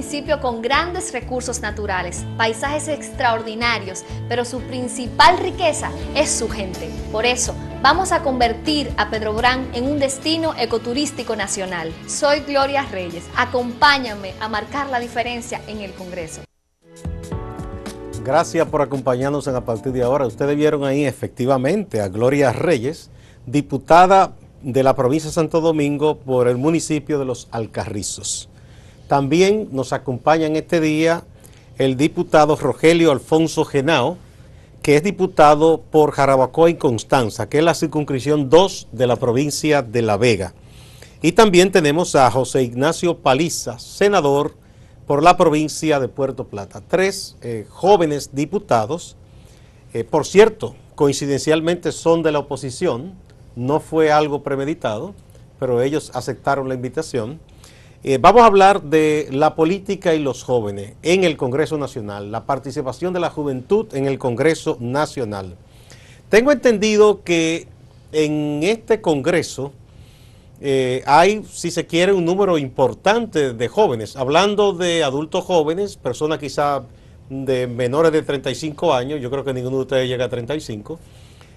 municipio con grandes recursos naturales, paisajes extraordinarios, pero su principal riqueza es su gente. Por eso, vamos a convertir a Pedrobrán en un destino ecoturístico nacional. Soy Gloria Reyes. Acompáñame a marcar la diferencia en el Congreso. Gracias por acompañarnos a partir de ahora. Ustedes vieron ahí efectivamente a Gloria Reyes, diputada de la provincia de Santo Domingo por el municipio de Los Alcarrizos. También nos acompaña en este día el diputado Rogelio Alfonso Genao, que es diputado por Jarabacoa y Constanza, que es la circunscripción 2 de la provincia de La Vega. Y también tenemos a José Ignacio Paliza, senador por la provincia de Puerto Plata. Tres jóvenes diputados, por cierto, coincidencialmente son de la oposición, no fue algo premeditado, pero ellos aceptaron la invitación. Vamos a hablar de la política y los jóvenes en el Congreso Nacional, la participación de la juventud en el Congreso Nacional. Tengo entendido que en este Congreso hay, si se quiere, un número importante de jóvenes. Hablando de adultos jóvenes, personas quizá de menores de 35 años, yo creo que ninguno de ustedes llega a 35,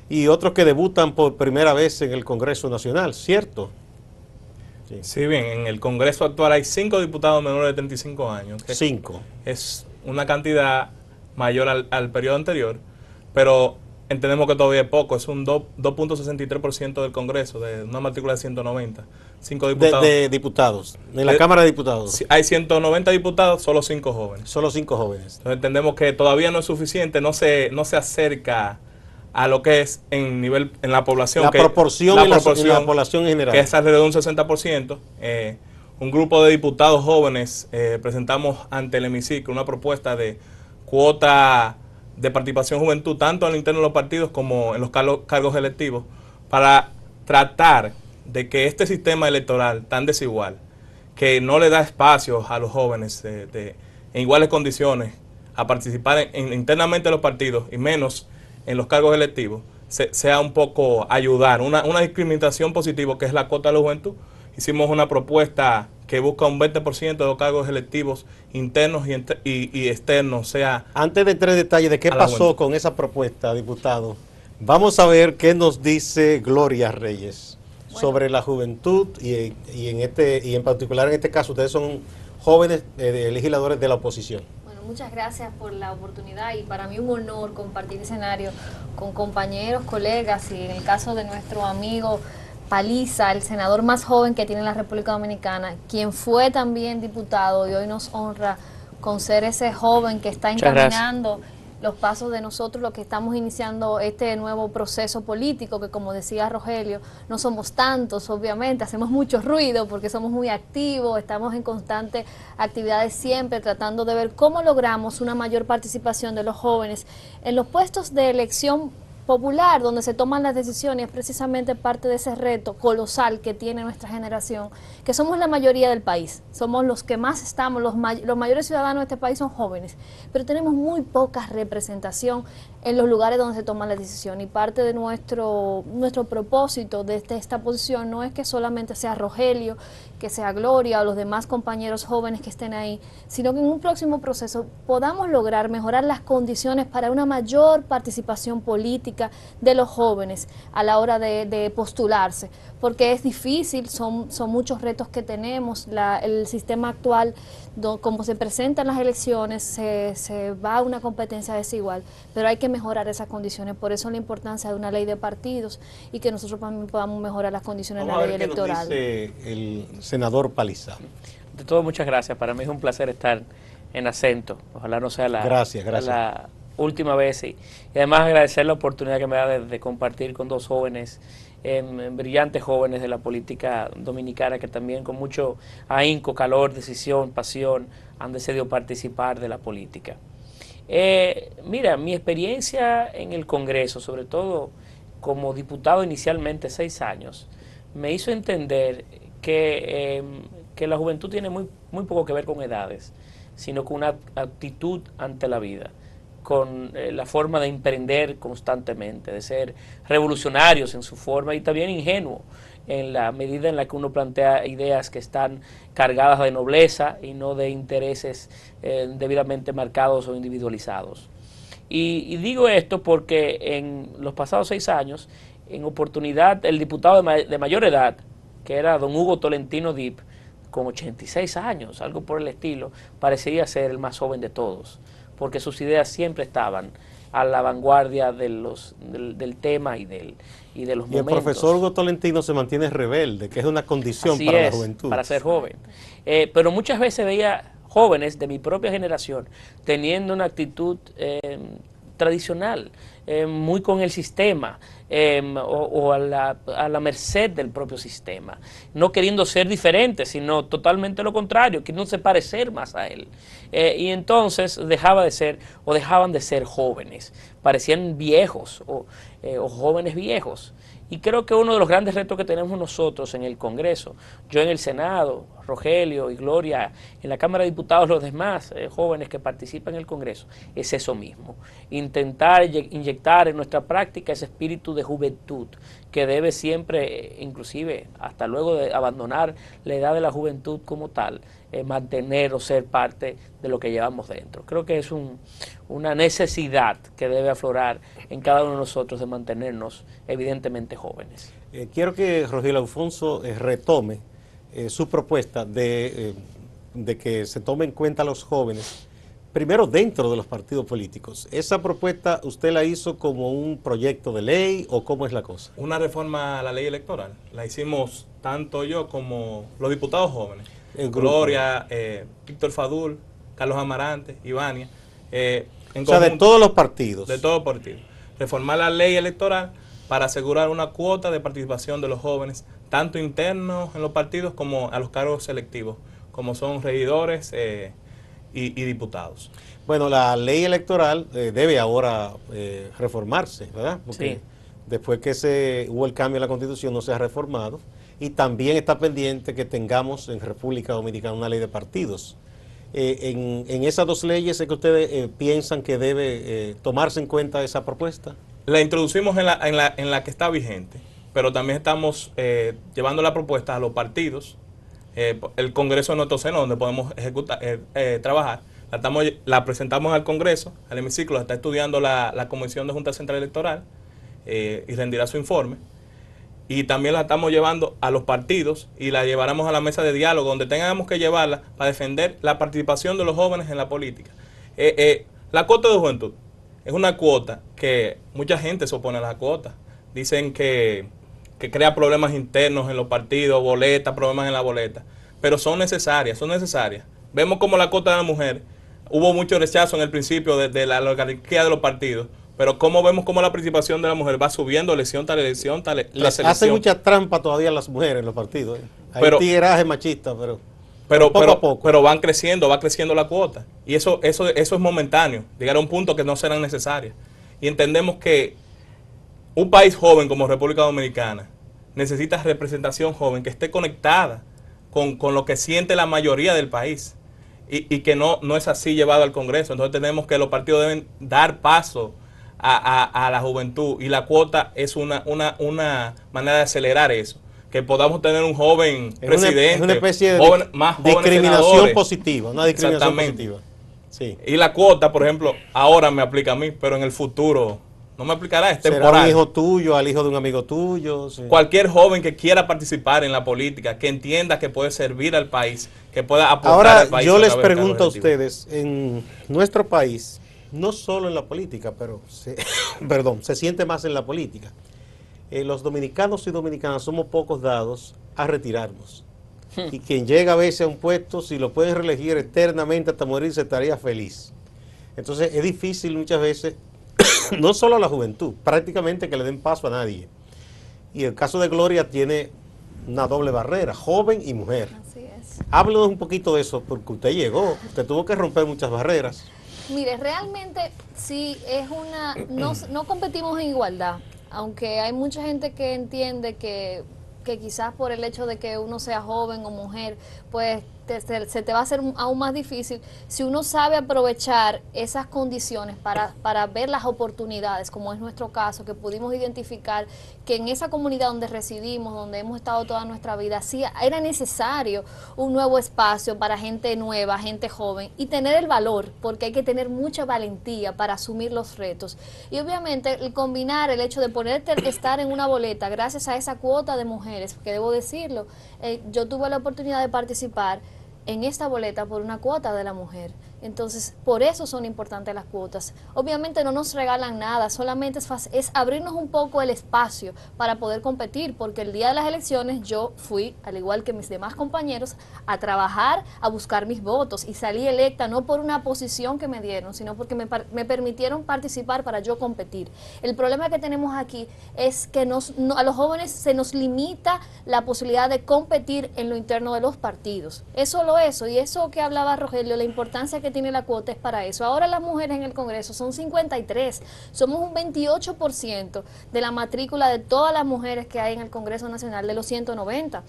y otros que debutan por primera vez en el Congreso Nacional, ¿cierto? Sí, bien, en el Congreso actual hay 5 diputados menores de 35 años. 5. Es una cantidad mayor al periodo anterior, pero entendemos que todavía es poco, es un 2.63% del Congreso, de una matrícula de 190. 5 diputados. De diputados, en la Cámara de Diputados. Hay 190 diputados, solo 5 jóvenes. Solo 5 jóvenes. Entonces entendemos que todavía no es suficiente, no se acerca a lo que es en la población. La proporción en la población en general. Que es alrededor de un 60%. Un grupo de diputados jóvenes presentamos ante el hemiciclo una propuesta de cuota de participación juventud, tanto en el interno de los partidos como en los cargos electivos, para tratar de que este sistema electoral tan desigual, que no le da espacio a los jóvenes en iguales condiciones a participar internamente en los partidos y menos en los cargos electivos, sea un poco ayudar, una discriminación positiva que es la cuota de la juventud. Hicimos una propuesta que busca un 20% de los cargos electivos internos y externos. Sea antes de entrar en detalle de qué pasó con esa propuesta, diputado, vamos a ver qué nos dice Gloria Reyes sobre la juventud y en particular en este caso ustedes son jóvenes legisladores de la oposición. Muchas gracias por la oportunidad y para mí un honor compartir escenario con compañeros, colegas y en el caso de nuestro amigo Paliza, el senador más joven que tiene la República Dominicana, quien fue también diputado y hoy nos honra con ser ese joven que está encaminando los pasos de nosotros, los que estamos iniciando este nuevo proceso político, que como decía Rogelio, no somos tantos, obviamente, hacemos mucho ruido porque somos muy activos, estamos en constante actividades siempre, tratando de ver cómo logramos una mayor participación de los jóvenes en los puestos de elección popular, donde se toman las decisiones, es precisamente parte de ese reto colosal que tiene nuestra generación, que somos la mayoría del país, somos los que más estamos, los mayores ciudadanos de este país son jóvenes, pero tenemos muy poca representación en los lugares donde se toman las decisiones y parte de nuestro propósito de esta posición no es que solamente sea Rogelio, que sea Gloria o los demás compañeros jóvenes que estén ahí, sino que en un próximo proceso podamos lograr mejorar las condiciones para una mayor participación política de los jóvenes a la hora de postularse, porque es difícil, son muchos retos que tenemos, el sistema actual, como se presentan las elecciones, se va a una competencia desigual, pero hay que mejorar esas condiciones, por eso la importancia de una ley de partidos y que nosotros también podamos mejorar las condiciones de la ley electoral. Dice el senador Paliza. De todo, muchas gracias, para mí es un placer estar en Acento, ojalá no sea la última vez y además agradecer la oportunidad que me da de compartir con dos jóvenes, brillantes jóvenes de la política dominicana que también con mucho ahínco, calor, decisión, pasión han decidido participar de la política. Mira, mi experiencia en el Congreso, sobre todo como diputado inicialmente 6 años, me hizo entender que la juventud tiene muy poco que ver con edades, sino con una actitud ante la vida, con la forma de emprender constantemente, de ser revolucionarios en su forma y también ingenuo en la medida en la que uno plantea ideas que están cargadas de nobleza y no de intereses debidamente marcados o individualizados. Y digo esto porque en los pasados 6 años, en oportunidad, el diputado de mayor edad, que era don Hugo Tolentino Dip, con 86 años, algo por el estilo, parecía ser el más joven de todos, porque sus ideas siempre estaban a la vanguardia del tema y de los momentos. Y el profesor Hugo Tolentino se mantiene rebelde, que es una condición Así para es, la juventud. para ser joven. Pero muchas veces veía jóvenes de mi propia generación teniendo una actitud tradicional, muy con el sistema, o a la merced del propio sistema, no queriendo ser diferentes, sino totalmente lo contrario, queriéndose parecer más a él. Y entonces dejaban de ser jóvenes, parecían viejos o jóvenes viejos. Y creo que uno de los grandes retos que tenemos nosotros en el Congreso, yo en el Senado, Rogelio y Gloria en la Cámara de Diputados, los demás jóvenes que participan en el Congreso, es eso mismo, intentar inyectar en nuestra práctica ese espíritu de juventud que debe siempre, inclusive hasta luego de abandonar la edad de la juventud como tal, mantener o ser parte de lo que llevamos dentro. Creo que es una necesidad que debe aflorar en cada uno de nosotros de mantenernos evidentemente jóvenes. Quiero que Rogelio Alfonso retome su propuesta de que se tome en cuenta a los jóvenes, primero dentro de los partidos políticos. ¿Esa propuesta usted la hizo como un proyecto de ley o cómo es la cosa? Una reforma a la ley electoral. La hicimos tanto yo como los diputados jóvenes. Gloria, Víctor Fadul, Carlos Amarante, Ivania. O sea, de todos los partidos. De todos los partidos. Reformar la ley electoral para asegurar una cuota de participación de los jóvenes, tanto internos en los partidos como a los cargos selectivos, como son regidores y diputados. Bueno, la ley electoral debe ahora reformarse, ¿verdad? Porque sí. Después que hubo el cambio en la Constitución no se ha reformado, y también está pendiente que tengamos en República Dominicana una ley de partidos. En esas dos leyes, ¿es que ustedes piensan que debe tomarse en cuenta esa propuesta? La introducimos en la que está vigente, pero también estamos llevando la propuesta a los partidos. El Congreso es nuestro seno donde podemos trabajar. La presentamos al Congreso, al hemiciclo, la está estudiando la Comisión de Junta Central Electoral y rendirá su informe. Y también la estamos llevando a los partidos y la llevaremos a la mesa de diálogo donde tengamos que llevarla para defender la participación de los jóvenes en la política. La cuota de juventud es una cuota que mucha gente se opone a la cuota. Dicen que crea problemas internos en los partidos, boletas, problemas en la boleta. Pero son necesarias, son necesarias. Vemos como la cuota de la mujer, hubo mucho rechazo en el principio de la oligarquía de los partidos, pero como vemos como la participación de la mujer va subiendo elección tras elección, tras elección. Hacen mucha trampa todavía las mujeres en los partidos. Hay tiraje machista, pero poco a poco. Pero va creciendo la cuota. Y eso es momentáneo. Llegar a un punto que no serán necesarias. Y entendemos que un país joven como República Dominicana necesita representación joven que esté conectada con lo que siente la mayoría del país. Y que no es así llevado al Congreso. Entonces tenemos que los partidos deben dar paso a la juventud. Y la cuota es una manera de acelerar eso. Que podamos tener un joven presidente, es una especie de discriminación positiva, una discriminación positiva. Sí. Y la cuota, por ejemplo, ahora me aplica a mí, pero en el futuro no me aplicará, es temporal. Será un hijo tuyo, al hijo de un amigo tuyo. Sí. Cualquier joven que quiera participar en la política, que entienda que puede servir al país, que pueda aportar ahora, al país. Ahora, yo les pregunto a ustedes, en nuestro país, no solo en la política, pero se siente más en la política. Los dominicanos y dominicanas somos pocos dados a retirarnos. Y quien llega a veces a un puesto, si lo pueden reelegir eternamente hasta morirse, estaría feliz. Entonces es difícil muchas veces, no solo a la juventud, prácticamente que le den paso a nadie. Y el caso de Gloria tiene una doble barrera, joven y mujer. Así es. Háblenos un poquito de eso, porque usted llegó, usted tuvo que romper muchas barreras. Mire, realmente sí es no competimos en igualdad. Aunque hay mucha gente que entiende que quizás por el hecho de que uno sea joven o mujer, pues se te va a hacer aún más difícil si uno sabe aprovechar esas condiciones para ver las oportunidades, como es nuestro caso, que pudimos identificar que en esa comunidad donde residimos, donde hemos estado toda nuestra vida, sí era necesario un nuevo espacio para gente nueva, gente joven, y tener el valor, porque hay que tener mucha valentía para asumir los retos. Y obviamente el combinar el hecho de ponerte estar en una boleta gracias a esa cuota de mujeres, que debo decirlo, yo tuve la oportunidad de participar en esta boleta por una cuota de la mujer. Entonces, por eso son importantes las cuotas. Obviamente no nos regalan nada, solamente es abrirnos un poco el espacio para poder competir, porque el día de las elecciones yo fui, al igual que mis demás compañeros, a trabajar, a buscar mis votos, y salí electa no por una posición que me dieron, sino porque me permitieron participar para yo competir. El problema que tenemos aquí es que a los jóvenes se nos limita la posibilidad de competir en lo interno de los partidos. Es solo eso, y eso que hablaba Rogelio, la importancia que tiene la cuota es para eso. Ahora las mujeres en el Congreso son 53, somos un 28% de la matrícula de todas las mujeres que hay en el Congreso Nacional, de los 190.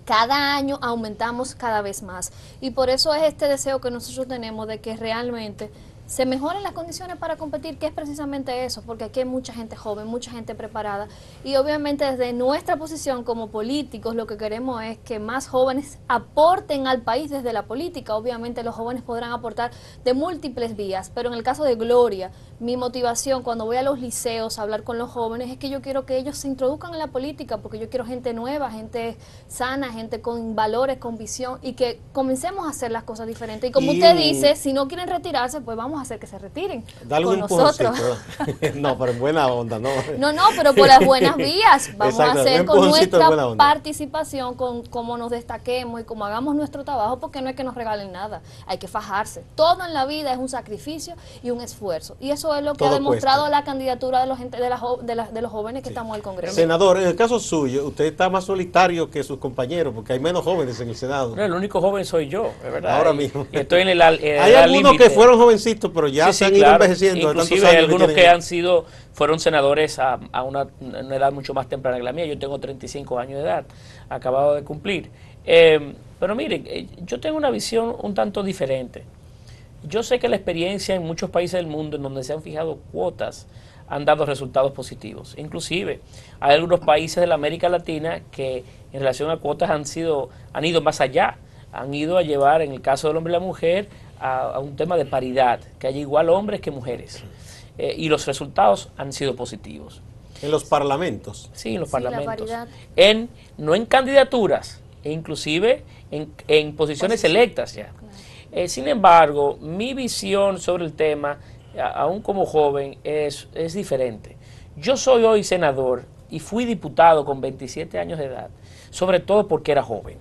Cada año aumentamos cada vez más, y por eso es este deseo que nosotros tenemos de que realmente se mejoren las condiciones para competir, que es precisamente eso, porque aquí hay mucha gente joven, mucha gente preparada, y obviamente desde nuestra posición como políticos lo que queremos es que más jóvenes aporten al país desde la política. Obviamente los jóvenes podrán aportar de múltiples vías, pero en el caso de Gloria, mi motivación cuando voy a los liceos a hablar con los jóvenes es que yo quiero que ellos se introduzcan en la política, porque yo quiero gente nueva, gente sana, gente con valores, con visión, y que comencemos a hacer las cosas diferentes. Y como usted dice, si no quieren retirarse, pues vamos a hacer que se retiren con nosotros. No, pero en buena onda, ¿no? No, pero por las buenas vías. Vamos a hacer con nuestra participación, con cómo nos destaquemos y cómo hagamos nuestro trabajo, porque no es que nos regalen nada, hay que fajarse. Todo en la vida es un sacrificio y un esfuerzo, y eso es lo que ha demostrado la candidatura de los jóvenes que estamos en el Congreso. Senador, en el caso suyo, usted está más solitario que sus compañeros, porque hay menos jóvenes en el Senado. No, el único joven soy yo, es verdad. Ahora mismo. Y estoy en hay algunos que fueron jovencitos, pero ya se han ido envejeciendo. Inclusive hay algunos que fueron senadores a una edad mucho más temprana que la mía. Yo tengo 35 años de edad, acabado de cumplir. Pero miren, yo tengo una visión un tanto diferente. Yo sé que la experiencia en muchos países del mundo en donde se han fijado cuotas han dado resultados positivos. Inclusive hay algunos países de la América Latina que en relación a cuotas han ido más allá. Han ido a llevar, en el caso del hombre y la mujer, a un tema de paridad, que haya igual hombres que mujeres. Y los resultados han sido positivos. ¿En los parlamentos? Sí, en los parlamentos. No en candidaturas, e inclusive en posiciones electas ya. Claro. Sin embargo, mi visión sobre el tema, aún como joven, es diferente. Yo soy hoy senador y fui diputado con 27 años de edad, sobre todo porque era joven.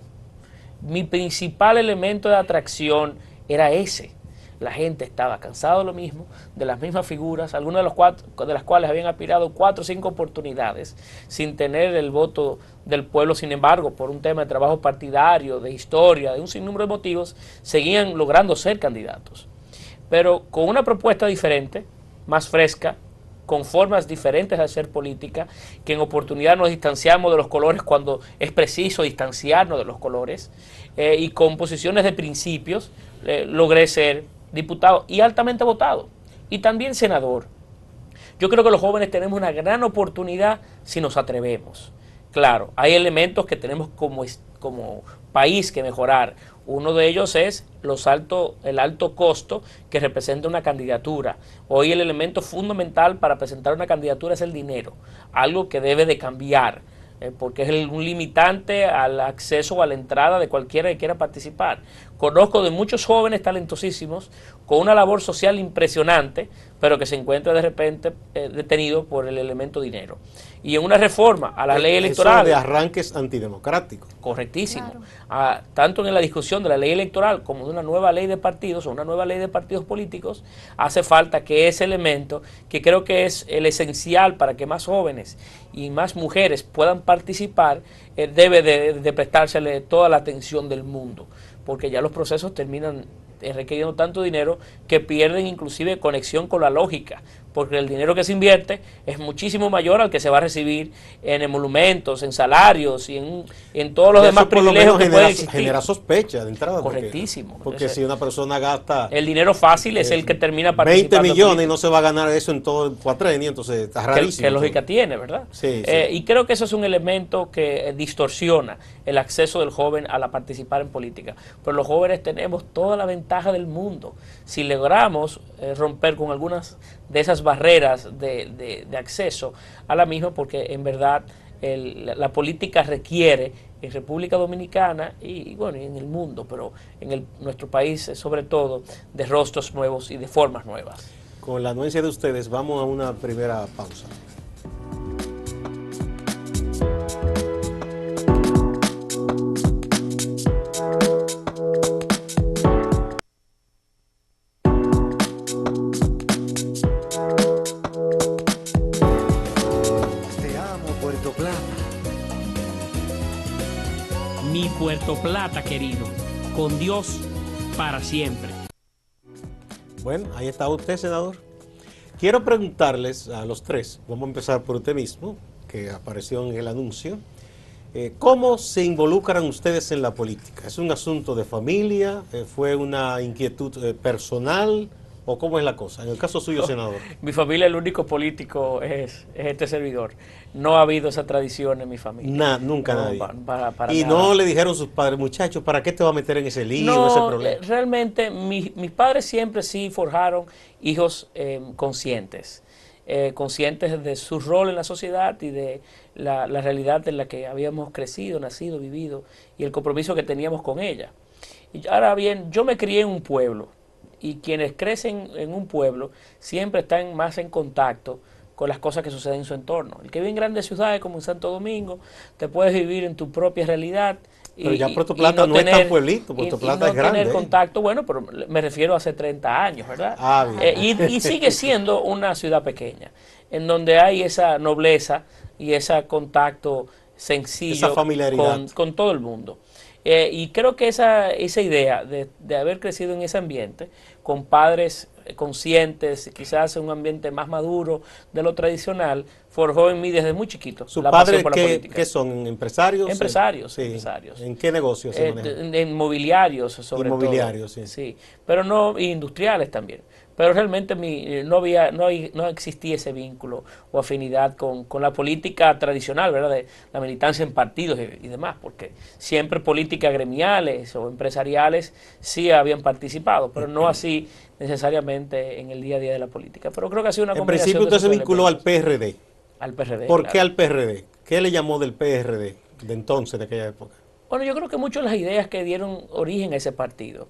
Mi principal elemento de atracción era ese. La gente estaba cansada de lo mismo, de las mismas figuras, algunas de las cuales habían aspirado 4 o 5 oportunidades sin tener el voto del pueblo. Sin embargo, por un tema de trabajo partidario, de historia, de un sinnúmero de motivos, seguían logrando ser candidatos. Pero con una propuesta diferente, más fresca, con formas diferentes de hacer política, que en oportunidad nos distanciamos de los colores cuando es preciso distanciarnos de los colores, y con posiciones de principios, logré ser diputado y altamente votado, y también senador. Yo creo que los jóvenes tenemos una gran oportunidad si nos atrevemos. Claro, hay elementos que tenemos como país que mejorar. Uno de ellos es el alto costo que representa una candidatura. Hoy el elemento fundamental para presentar una candidatura es el dinero, algo que debe de cambiar, porque es un limitante al acceso o a la entrada de cualquiera que quiera participar. Conozco de muchos jóvenes talentosísimos con una labor social impresionante, pero que se encuentra de repente detenido por el elemento dinero. Y en una reforma a la ley electoral... Eso de arranques antidemocráticos. Correctísimo. Claro. Tanto en la discusión de la ley electoral como de una nueva ley de partidos o una nueva ley de partidos políticos, hace falta que ese elemento, que creo que es el esencial para que más jóvenes y más mujeres puedan participar, debe de prestársele toda la atención del mundo, porque ya los procesos terminan requiriendo tanto dinero que pierden inclusive conexión con la lógica, porque el dinero que se invierte es muchísimo mayor al que se va a recibir en emolumentos, en salarios y en todos los demás privilegios que pueden existir. Genera sospecha de entrada. Correctísimo. Porque si una persona gasta... El dinero fácil es el que termina participando. 20 millones y no se va a ganar eso en todo el cuatrenio, entonces está rarísimo. ¿Qué lógica tiene, verdad? Sí, y creo que eso es un elemento que distorsiona el acceso del joven a la participar en política. Pero los jóvenes tenemos toda la ventaja del mundo. Si logramos romper con algunas de esas barreras de acceso a la misma, porque en verdad la política requiere en República Dominicana y bueno, y en el mundo, pero en nuestro país sobre todo, de rostros nuevos y de formas nuevas. Con la anuencia de ustedes, vamos a una primera pausa. Mi Puerto Plata querido, con Dios para siempre. Bueno, ahí está usted, senador. Quiero preguntarles a los tres, vamos a empezar por usted mismo, que apareció en el anuncio, ¿cómo se involucran ustedes en la política? ¿Es un asunto de familia? ¿Fue una inquietud personal? ¿O cómo es la cosa? En el caso suyo, senador. Mi familia, el único político es este servidor. No ha habido esa tradición en mi familia. Nunca no, nadie. Para y nada. No le dijeron sus padres, muchachos, ¿para qué te va a meter en ese lío, no, ese problema? Realmente mis padres siempre sí forjaron hijos conscientes. Conscientes de su rol en la sociedad y de la realidad en la que habíamos crecido, nacido, vivido y el compromiso que teníamos con ella. Y ahora bien, yo me crié en un pueblo. Y quienes crecen en un pueblo siempre están más en contacto con las cosas que suceden en su entorno. El que vive en grandes ciudades como en Santo Domingo, te puedes vivir en tu propia realidad. Pero ya Puerto Plata no es tan pueblito, Puerto Plata es grande. Tener contacto, bueno, pero me refiero a hace 30 años, ¿verdad? Bien. Y sigue siendo una ciudad pequeña, en donde hay esa nobleza y ese contacto sencillo, esa familiaridad con todo el mundo. Y creo que esa idea de haber crecido en ese ambiente, con padres conscientes, quizás en un ambiente más maduro de lo tradicional, forjó en mí desde muy chiquito. ¿Sus padres qué son? ¿Empresarios? Empresarios, sí. Empresarios. ¿En qué negocios se manejan? En inmobiliarios, sobre todo. Inmobiliarios, sí. Sí, pero no, industriales también. Pero realmente no existía ese vínculo o afinidad con la política tradicional, ¿verdad? De la militancia en partidos y demás, porque siempre políticas gremiales o empresariales sí habían participado, pero no así necesariamente en el día a día de la política. Pero creo que ha sido una combinación. En principio usted se vinculó al PRD. Al PRD. ¿Por qué al PRD? ¿Qué le llamó del PRD de entonces, de aquella época? Bueno, yo creo que muchas de las ideas que dieron origen a ese partido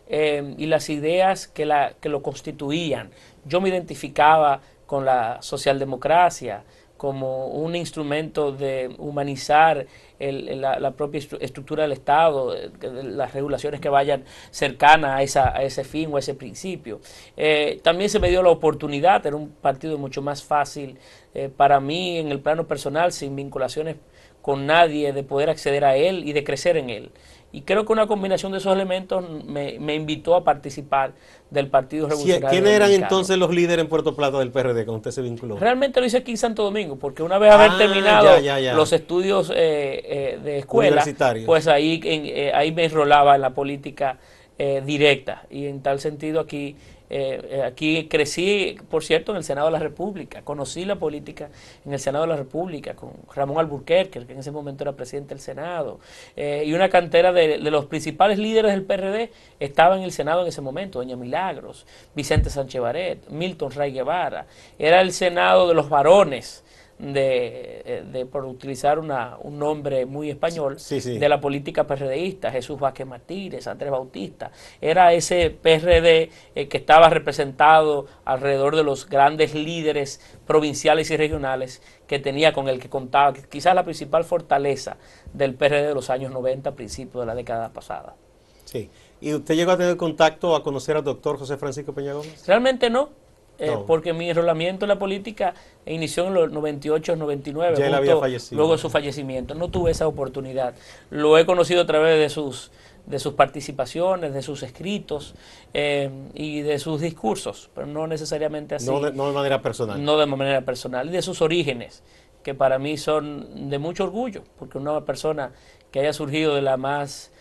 y las ideas que lo constituían. Yo me identificaba con la socialdemocracia como un instrumento de humanizar la propia estructura del Estado, las regulaciones que vayan cercanas a ese fin o a ese principio. También se me dio la oportunidad, era un partido mucho más fácil para mí en el plano personal, sin vinculaciones con nadie, de poder acceder a él y de crecer en él. Y creo que una combinación de esos elementos me invitó a participar del Partido Revolucionario. ¿Quiénes eran entonces los líderes en Puerto Plata del PRD cuando usted se vinculó? Realmente lo hice aquí en Santo Domingo, porque una vez haber terminado los estudios de escuela, pues ahí me enrolaba en la política directa. Y en tal sentido aquí crecí, por cierto, en el Senado de la República. Conocí la política en el Senado de la República con Ramón Alburquerque, que en ese momento era presidente del Senado. Y una cantera de los principales líderes del PRD estaba en el Senado en ese momento. Doña Milagros, Vicente Sánchez Baret, Milton Ray Guevara. Era el Senado de los varones, por utilizar un nombre muy español, de la política PRDista, Jesús Vázquez Martínez, Andrés Bautista. Era ese PRD que estaba representado alrededor de los grandes líderes provinciales y regionales que tenía, con el que contaba, quizás la principal fortaleza del PRD de los años 90, principios de la década pasada. Sí. ¿Y usted llegó a tener contacto, a conocer al doctor José Francisco Peña Gómez? Realmente no. Porque mi enrolamiento en la política inició en los 98, 99, ya él había fallecido. Luego de su fallecimiento. No tuve esa oportunidad. Lo he conocido a través de sus participaciones, de sus escritos y de sus discursos, pero no necesariamente así. No de manera personal. No de manera personal, y de sus orígenes, que para mí son de mucho orgullo, porque una persona que haya surgido de la más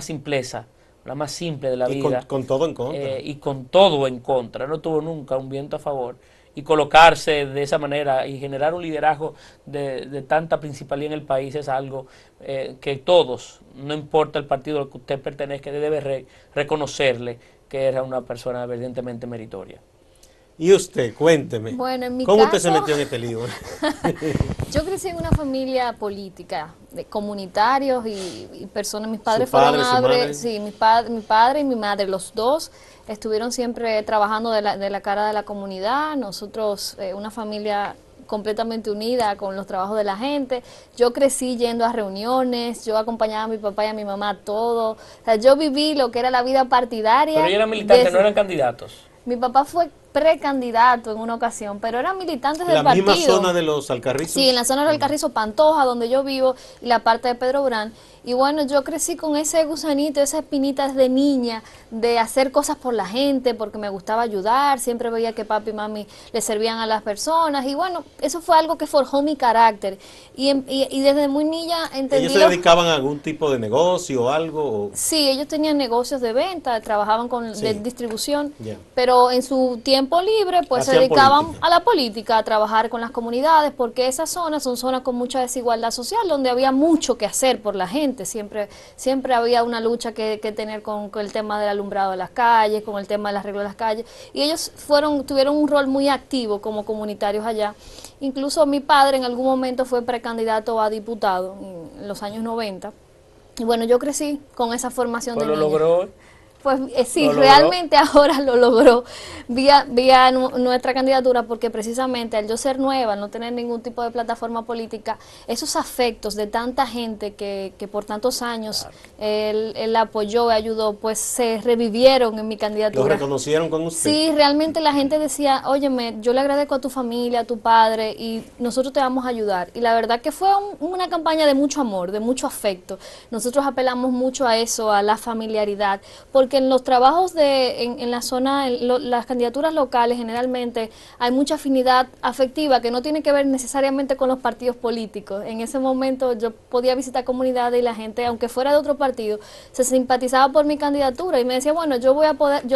simpleza, la más simple de la vida. Con todo en contra. Y con todo en contra, no tuvo nunca un viento a favor. Y colocarse de esa manera y generar un liderazgo de tanta principalía en el país es algo que todos, no importa el partido al que usted pertenezca, debe reconocerle que era una persona evidentemente meritoria. Y usted, cuénteme, bueno, en mi ¿cómo caso, usted se metió en este lío? Yo crecí en una familia política, de comunitarios y personas. Mis padres fueron sí, mi padre y mi madre, los dos estuvieron siempre trabajando de la cara de la comunidad. Nosotros, una familia completamente unida con los trabajos de la gente. Yo crecí yendo a reuniones, yo acompañaba a mi papá y a mi mamá a todo. O sea, yo viví lo que era la vida partidaria. Pero ellos eran militantes, no eran candidatos. Mi papá fue precandidato en una ocasión, pero eran militantes del partido. ¿En la misma zona de los Alcarrizos? Sí, en la zona del Alcarrizo, Pantoja, donde yo vivo, y la parte de Pedro Brán. Y bueno, yo crecí con ese gusanito, esas espinitas de niña, de hacer cosas por la gente, porque me gustaba ayudar, siempre veía que papi y mami le servían a las personas, y bueno, eso fue algo que forjó mi carácter. Y desde muy niña entendí... ¿Ellos se dedicaban a algún tipo de negocio o algo? Sí, ellos tenían negocios de venta, trabajaban de distribución, pero en su tiempo libre pues se dedicaban a la política, a trabajar con las comunidades, porque esas zonas son zonas con mucha desigualdad social, donde había mucho que hacer por la gente. Siempre había una lucha que tener con el tema del alumbrado de las calles, con el tema del arreglo de las calles, y ellos tuvieron un rol muy activo como comunitarios allá. Incluso mi padre en algún momento fue precandidato a diputado en los años 90, y bueno, yo crecí con esa formación de niña. Lo logró. Pues sí, realmente ahora lo logró vía nuestra candidatura, porque precisamente al yo ser nueva, al no tener ningún tipo de plataforma política, esos afectos de tanta gente que por tantos años él apoyó y ayudó, pues se revivieron en mi candidatura. ¿Lo reconocieron con usted? Sí, realmente la gente decía, óyeme, yo le agradezco a tu familia, a tu padre, y nosotros te vamos a ayudar. Y la verdad que fue una campaña de mucho amor, de mucho afecto. Nosotros apelamos mucho a eso, a la familiaridad, porque en los trabajos en la zona, las candidaturas locales, generalmente hay mucha afinidad afectiva que no tiene que ver necesariamente con los partidos políticos. En ese momento yo podía visitar comunidades y la gente, aunque fuera de otro partido, se simpatizaba por mi candidatura y me decía, bueno, yo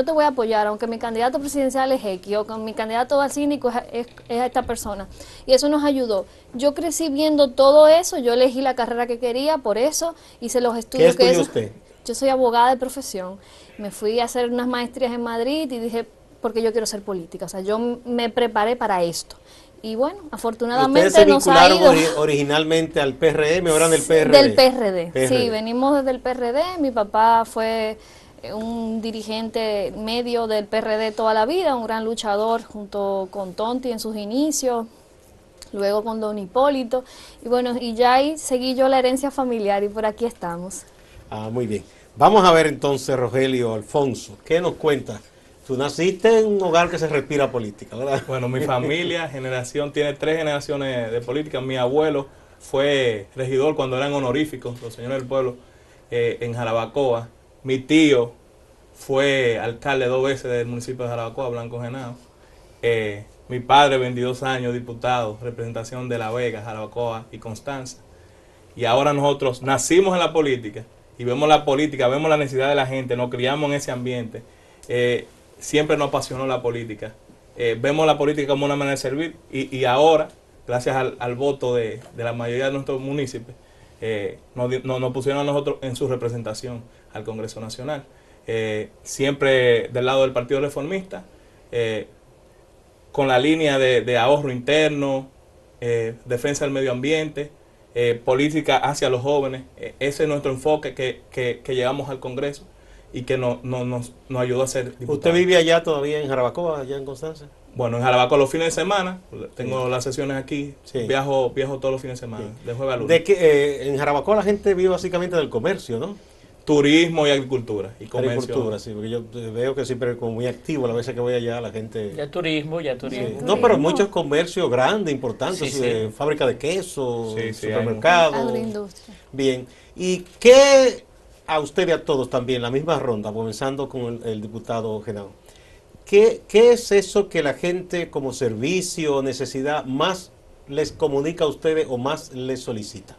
te voy a apoyar, aunque mi candidato presidencial es X, o con mi candidato al síndico es esta persona. Y eso nos ayudó. Yo crecí viendo todo eso, yo elegí la carrera que quería por eso, hice los estudios. ¿Qué estudió usted? Yo soy abogada de profesión, me fui a hacer unas maestrías en Madrid y dije, porque yo quiero ser política, o sea, yo me preparé para esto. Y bueno, afortunadamente nos ha ido. ¿Ustedes se vincularon originalmente al PRM o eran del PRD? Del PRD, sí, venimos desde el PRD, mi papá fue un dirigente medio del PRD toda la vida, un gran luchador junto con Tonti en sus inicios, luego con don Hipólito, y bueno, y ya ahí seguí yo la herencia familiar y por aquí estamos. Ah, muy bien. Vamos a ver entonces, Rogelio Alfonso, ¿qué nos cuenta? Tú naciste en un hogar que se respira política, ¿verdad? Bueno, mi familia, tiene 3 generaciones de política. Mi abuelo fue regidor cuando eran honoríficos, los señores del pueblo, en Jarabacoa. Mi tío fue alcalde 2 veces del municipio de Jarabacoa, Blanco Genao. Mi padre, 22 años, diputado, representación de La Vega, Jarabacoa y Constanza. Y ahora nosotros nacimos en la política y vemos la política, vemos la necesidad de la gente, nos criamos en ese ambiente. Siempre nos apasionó la política. Vemos la política como una manera de servir y ahora, gracias al voto de la mayoría de nuestros municipios, nos pusieron a nosotros en su representación al Congreso Nacional. Siempre del lado del Partido Reformista, con la línea de ahorro interno, defensa del medio ambiente, política hacia los jóvenes. Ese es nuestro enfoque que llevamos al Congreso y que nos ayudó a ser diputado. ¿Usted vive allá todavía en Jarabacoa, allá en Constanza? Bueno, en Jarabacoa los fines de semana, tengo las sesiones aquí, viajo todos los fines de semana, de jueves a lunes. En Jarabacoa la gente vive básicamente del comercio, ¿no? Turismo y agricultura y comercio. Agricultura, sí, porque yo veo que siempre como muy activo las veces que voy allá la gente... Ya turismo. Sí. No, pero muchos comercios grandes, importantes, fábrica de queso, supermercados. Agroindustria. Bien, ¿y qué a usted y a todos también, la misma ronda, comenzando con el diputado Genao. ¿Qué es eso que la gente como servicio o necesidad más les comunica a ustedes o más les solicita?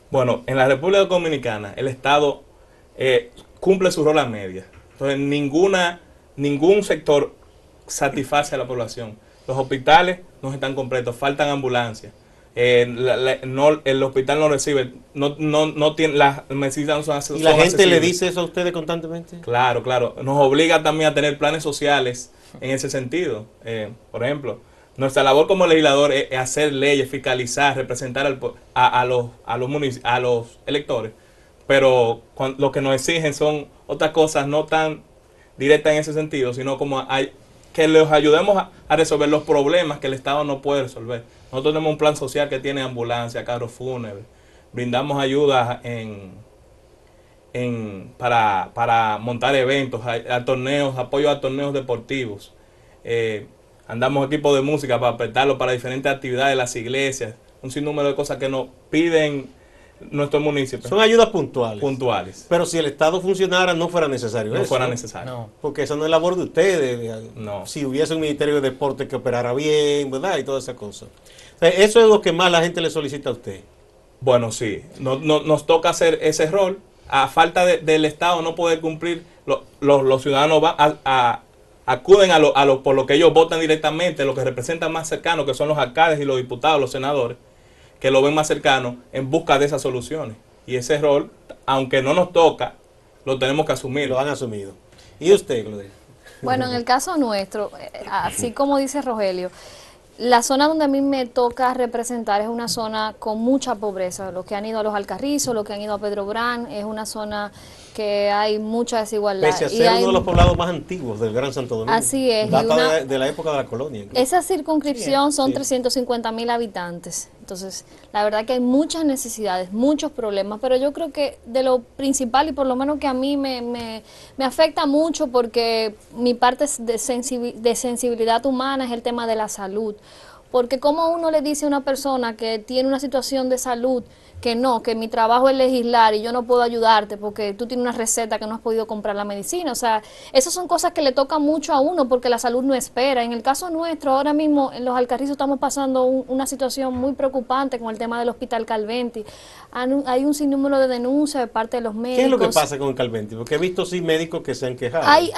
Bueno, en la República Dominicana el Estado cumple su rol a media. Entonces ningún sector satisface a la población. Los hospitales no están completos, faltan ambulancias. El hospital no recibe, no tiene, las medicinas no son accesibles. ¿Y la gente le dice eso a ustedes constantemente? Claro, claro. Nos obliga también a tener planes sociales en ese sentido. Por ejemplo, nuestra labor como legislador es hacer leyes, fiscalizar, representar a los electores. Pero lo que nos exigen son otras cosas no tan directas en ese sentido, sino como que les ayudemos a resolver los problemas que el Estado no puede resolver. Nosotros tenemos un plan social que tiene ambulancia, carros fúnebres, brindamos ayuda para montar eventos, a torneos, apoyo a torneos deportivos. Andamos equipos de música para prestarlo para diferentes actividades de las iglesias, un sinnúmero de cosas que nos piden nuestros municipios. Son ayudas puntuales. Puntuales. Pero si el Estado funcionara, no fuera necesario eso. No fuera necesario. No. Porque esa no es labor de ustedes. No. Si hubiese un Ministerio de Deporte que operara bien, ¿verdad? Y todas esas cosas. O sea, eso es lo que más la gente le solicita a usted. Bueno, sí. Nos toca hacer ese rol. A falta del Estado no poder cumplir, los ciudadanos acuden por lo que ellos votan directamente, lo que representan más cercano, que son los alcaldes y los diputados, los senadores, que lo ven más cercano, en busca de esas soluciones. Y ese rol, aunque no nos toca, lo tenemos que asumir. Lo han asumido. ¿Y usted, Gloria? Bueno, en el caso nuestro, así como dice Rogelio, la zona donde a mí me toca representar es una zona con mucha pobreza. Los que han ido a los Alcarrizos, los que han ido a Pedro Brán, es una zona que hay mucha desigualdad. Pese a ser uno de los poblados más antiguos del Gran Santo Domingo. Así es. Data de la época de la colonia. Incluso. Esa circunscripción son sí. 350.000 habitantes. Entonces, la verdad que hay muchas necesidades, muchos problemas, pero yo creo que de lo principal, y por lo menos que a mí me afecta mucho porque mi parte de sensibilidad humana es el tema de la salud. Porque como uno le dice a una persona que tiene una situación de salud que no, que mi trabajo es legislar y yo no puedo ayudarte porque tú tienes una receta que no has podido comprar la medicina. O sea, esas son cosas que le tocan mucho a uno porque la salud no espera. En el caso nuestro, ahora mismo en los Alcarrizos estamos pasando una situación muy preocupante con el tema del Hospital Calventi. Hay un sinnúmero de denuncias de parte de los médicos. ¿Qué es lo que pasa con el Calventi? Porque he visto sí médicos que se han quejado. Hay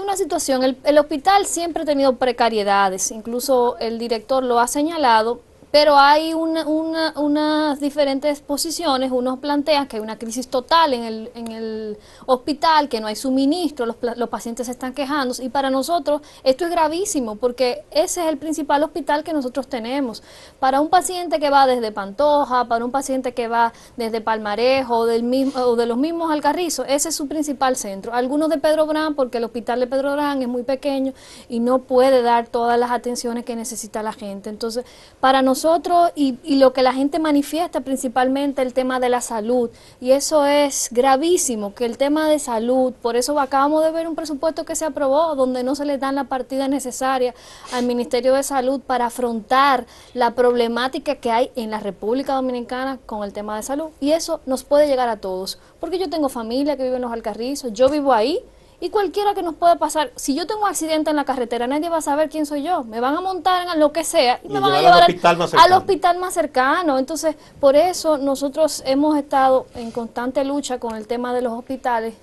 una situación, el hospital siempre ha tenido precariedades, incluso el director lo ha señalado, pero hay unas diferentes posiciones. Unos plantean que hay una crisis total en el hospital, que no hay suministro, los pacientes se están quejando, y para nosotros esto es gravísimo porque ese es el principal hospital que nosotros tenemos. Para un paciente que va desde Pantoja, para un paciente que va desde Palmarejo o de los mismos Alcarrizos, ese es su principal centro. Algunos de Pedro Brán, porque el hospital de Pedro Brán es muy pequeño y no puede dar todas las atenciones que necesita la gente. Entonces, para nosotros, y lo que la gente manifiesta principalmente el tema de la salud, y eso es gravísimo, que el tema de salud, por eso acabamos de ver un presupuesto que se aprobó donde no se le dan la partida necesaria al Ministerio de Salud para afrontar la problemática que hay en la República Dominicana con el tema de salud, y eso nos puede llegar a todos, porque yo tengo familia que vive en los Alcarrizos, yo vivo ahí. Y cualquiera que nos pueda pasar, si yo tengo un accidente en la carretera, nadie va a saber quién soy yo. Me van a montar en lo que sea y me van a llevar al hospital más cercano. Entonces, por eso nosotros hemos estado en constante lucha con el tema de los hospitales,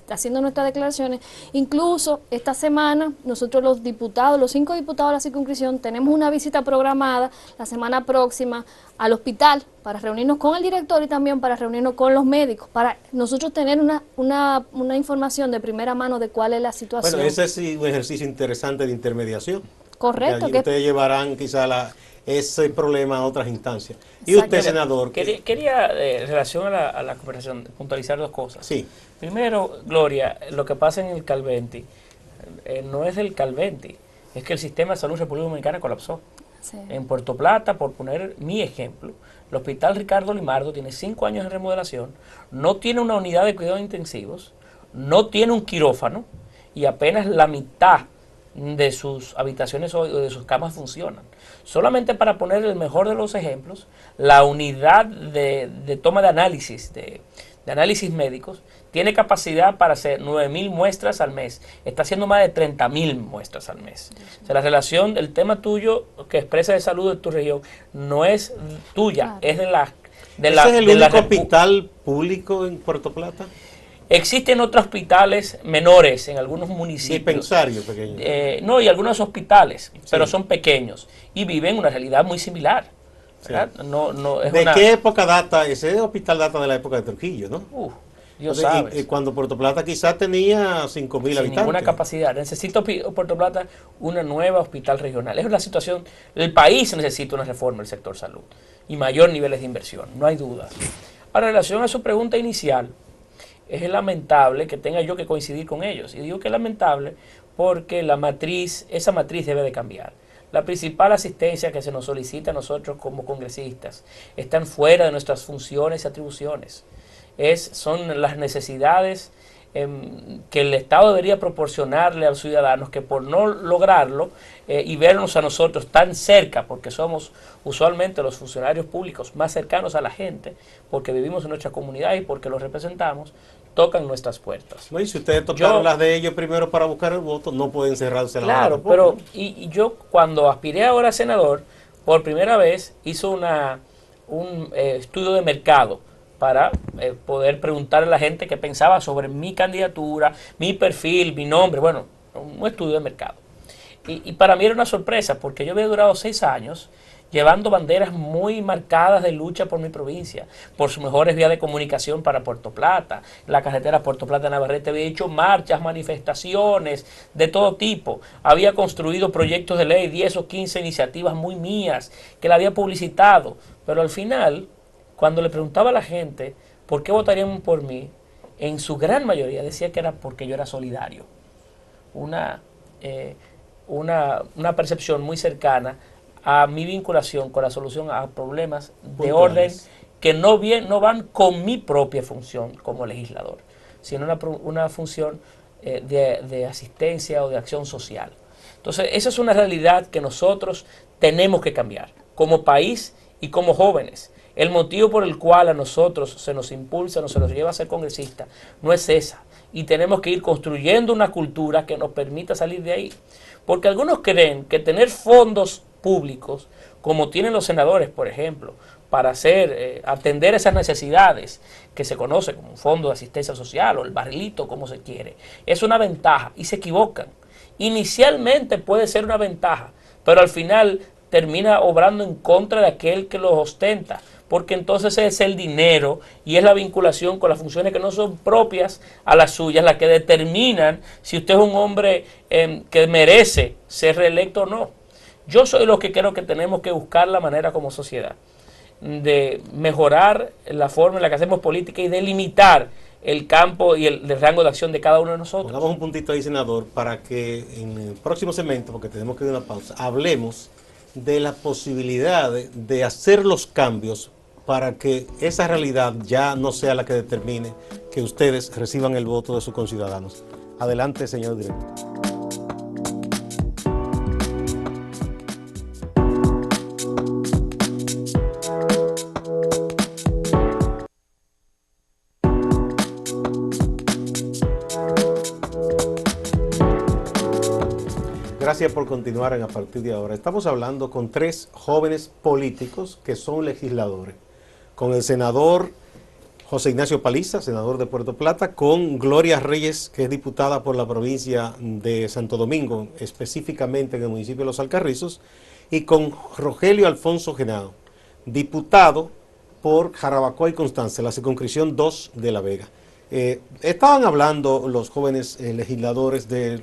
haciendo nuestras declaraciones. Incluso esta semana, nosotros los 5 diputados de la circunscripción, tenemos una visita programada la semana próxima al hospital para reunirnos con el director y también para reunirnos con los médicos, para nosotros tener una información de primera mano de cuál es la situación. Bueno, ese es un ejercicio interesante de intermediación. Correcto. Que ustedes llevarán quizá ese problema a otras instancias. Y usted, senador. Quería en relación a la conversación, puntualizar dos cosas. Sí. Primero, Gloria, lo que pasa en el Calventi no es del Calventi, es que el sistema de salud de República Dominicana colapsó. Sí. En Puerto Plata, por poner mi ejemplo, el Hospital Ricardo Limardo tiene 5 años de remodelación, no tiene una unidad de cuidados intensivos, no tiene un quirófano y apenas la mitad de sus habitaciones o de sus camas funcionan. Solamente para poner el mejor de los ejemplos, la unidad de toma de análisis, de de análisis médicos, tiene capacidad para hacer 9.000 muestras al mes. Está haciendo más de 30.000 muestras al mes. O sea, la relación, el tema tuyo que expresa de salud de tu región no es tuya, es de la... ¿Ese es el único hospital público en Puerto Plata? Existen otros hospitales menores en algunos municipios. Dispensarios pequeños. No, y algunos hospitales, pero son pequeños y viven una realidad muy similar. ¿Verdad? Sí. No, es ¿De qué época data? Ese hospital data de la época de Trujillo, ¿no? Dios sabe. Cuando Puerto Plata quizás tenía 5.000 habitantes. Ninguna capacidad. Necesita Puerto Plata una nueva hospital regional. Es la situación. El país necesita una reforma del sector salud y mayor niveles de inversión, no hay duda. Ahora, en relación a su pregunta inicial, es lamentable que tenga yo que coincidir con ellos. Y digo que es lamentable porque esa matriz debe de cambiar. La principal asistencia que se nos solicita a nosotros como congresistas están fuera de nuestras funciones y atribuciones. Son las necesidades que el Estado debería proporcionarle a los ciudadanos, que por no lograrlo y vernos a nosotros tan cerca, porque somos usualmente los funcionarios públicos más cercanos a la gente, porque vivimos en nuestra comunidad y porque los representamos, tocan nuestras puertas. No, y si ustedes tocaron las de ellos primero para buscar el voto, no pueden cerrarse la mano. Claro, pero y yo cuando aspiré ahora a senador, por primera vez hice un estudio de mercado para poder preguntarle a la gente qué pensaba sobre mi candidatura, mi perfil, mi nombre, bueno, un estudio de mercado. Y para mí era una sorpresa, porque yo había durado 6 años llevando banderas muy marcadas de lucha por mi provincia, por sus mejores vías de comunicación para Puerto Plata. La carretera Puerto Plata-Navarrete había hecho marchas, manifestaciones de todo tipo. Había construido proyectos de ley, 10 o 15 iniciativas muy mías, que la había publicitado. Pero al final, cuando le preguntaba a la gente por qué votarían por mí, en su gran mayoría decía que era porque yo era solidario. Una percepción muy cercana a mi vinculación con la solución a problemas de orden que no van con mi propia función como legislador, sino una función de asistencia o de acción social. Entonces, esa es una realidad que nosotros tenemos que cambiar como país y como jóvenes. El motivo por el cual a nosotros se nos impulsa, se nos lleva a ser congresistas, no es esa. Y tenemos que ir construyendo una cultura que nos permita salir de ahí. Porque algunos creen que tener fondos públicos, como tienen los senadores, por ejemplo, para atender esas necesidades que se conoce como un fondo de asistencia social o el barrilito, como se quiere, es una ventaja, y se equivocan. Inicialmente puede ser una ventaja, pero al final termina obrando en contra de aquel que lo ostenta, porque entonces es el dinero y es la vinculación con las funciones que no son propias a las suyas las que determinan si usted es un hombre que merece ser reelecto o no. Yo soy lo que creo que tenemos que buscar la manera como sociedad de mejorar la forma en la que hacemos política y de limitar el campo y el rango de acción de cada uno de nosotros. Pongamos un puntito ahí, senador, para que en el próximo segmento, porque tenemos que ir a una pausa, hablemos de la posibilidad de hacer los cambios para que esa realidad ya no sea la que determine que ustedes reciban el voto de sus conciudadanos. Adelante, señor director. Gracias por continuar a partir de ahora. Estamos hablando con 3 jóvenes políticos que son legisladores. Con el senador José Ignacio Paliza, senador de Puerto Plata, con Gloria Reyes, que es diputada por la provincia de Santo Domingo, específicamente en el municipio de Los Alcarrizos, y con Rogelio Alfonso Genao, diputado por Jarabacoa y Constanza, la circunscripción 2 de La Vega. Estaban hablando los jóvenes legisladores de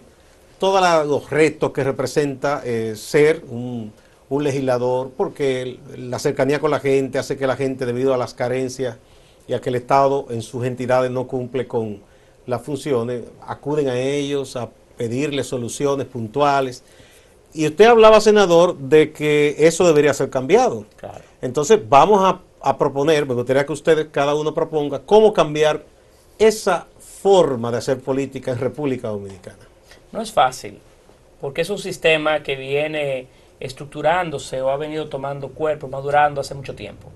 todos los retos que representa ser un legislador, porque la cercanía con la gente hace que la gente, debido a las carencias y a que el Estado en sus entidades no cumple con las funciones, acuden a ellos a pedirles soluciones puntuales. Y usted hablaba, senador, de que eso debería ser cambiado. Claro. Entonces vamos a proponer, me gustaría que ustedes cada uno proponga cómo cambiar esa forma de hacer política en República Dominicana. No es fácil, porque es un sistema que viene estructurándose o ha venido tomando cuerpo, madurando hace mucho tiempo.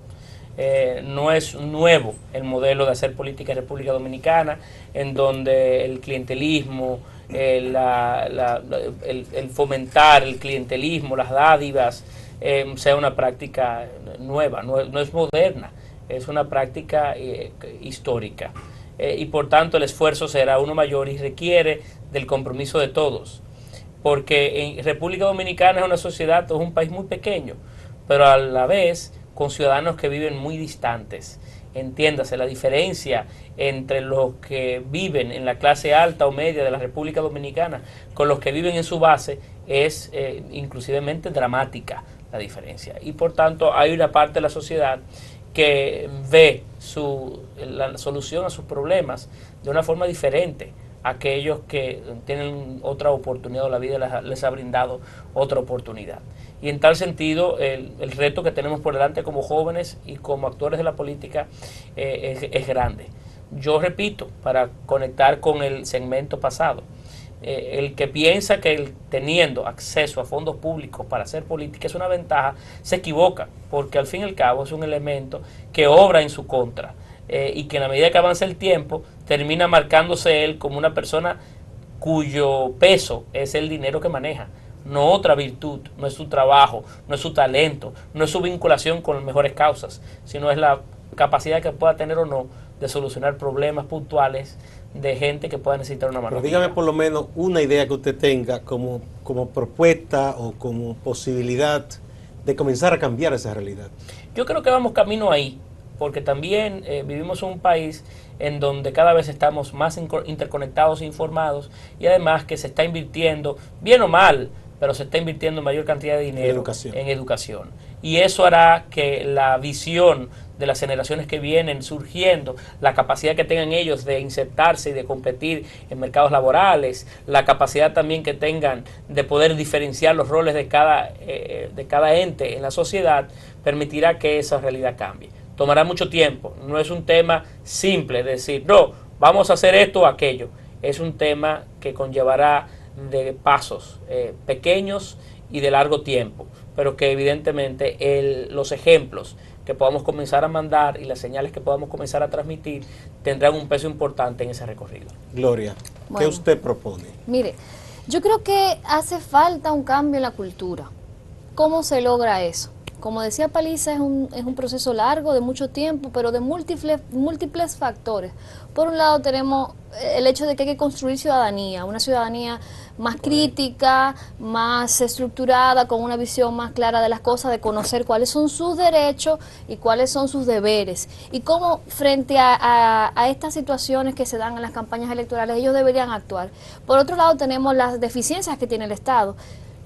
No es nuevo el modelo de hacer política en República Dominicana, en donde el clientelismo, el fomentar el clientelismo, las dádivas, sea una práctica nueva, no es moderna, es una práctica histórica. Y por tanto el esfuerzo será uno mayor y requiere del compromiso de todos, porque en República Dominicana es una sociedad, es un país muy pequeño, pero a la vez con ciudadanos que viven muy distantes. Entiéndase, la diferencia entre los que viven en la clase alta o media de la República Dominicana con los que viven en su base es inclusivemente dramática la diferencia. Y por tanto hay una parte de la sociedad que ve la solución a sus problemas de una forma diferente a aquellos que tienen otra oportunidad o la vida les ha brindado otra oportunidad. Y en tal sentido, el reto que tenemos por delante como jóvenes y como actores de la política es grande. Yo repito, para conectar con el segmento pasado, el que piensa que teniendo acceso a fondos públicos para hacer política es una ventaja, se equivoca, porque al fin y al cabo es un elemento que obra en su contra y que en la medida que avanza el tiempo termina marcándose él como una persona cuyo peso es el dinero que maneja, no otra virtud, no es su trabajo, no es su talento, no es su vinculación con las mejores causas, sino es la capacidad que pueda tener o no de solucionar problemas puntuales de gente que pueda necesitar una mano. Pero dígame por lo menos una idea que usted tenga como propuesta o como posibilidad de comenzar a cambiar esa realidad. Yo creo que vamos camino ahí, porque también vivimos en un país en donde cada vez estamos más interconectados e informados, y además que se está invirtiendo, bien o mal, pero se está invirtiendo mayor cantidad de dinero en educación. Y eso hará que la visión de las generaciones que vienen surgiendo, la capacidad que tengan ellos de insertarse y de competir en mercados laborales, la capacidad también que tengan de poder diferenciar los roles de cada ente en la sociedad, permitirá que esa realidad cambie. Tomará mucho tiempo, no es un tema simple de decir, no, vamos a hacer esto o aquello. Es un tema que conllevará de pasos pequeños y de largo tiempo, pero que evidentemente los ejemplos que podamos comenzar a mandar y las señales que podamos comenzar a transmitir tendrán un peso importante en ese recorrido. Gloria, ¿qué usted propone? Mire, yo creo que hace falta un cambio en la cultura. ¿Cómo se logra eso? Como decía Paliza, es un proceso largo, de mucho tiempo, pero de múltiples factores. Por un lado tenemos el hecho de que hay que construir ciudadanía, una ciudadanía más crítica, más estructurada, con una visión más clara de las cosas, de conocer cuáles son sus derechos y cuáles son sus deberes. Y cómo frente a estas situaciones que se dan en las campañas electorales ellos deberían actuar. Por otro lado tenemos las deficiencias que tiene el Estado.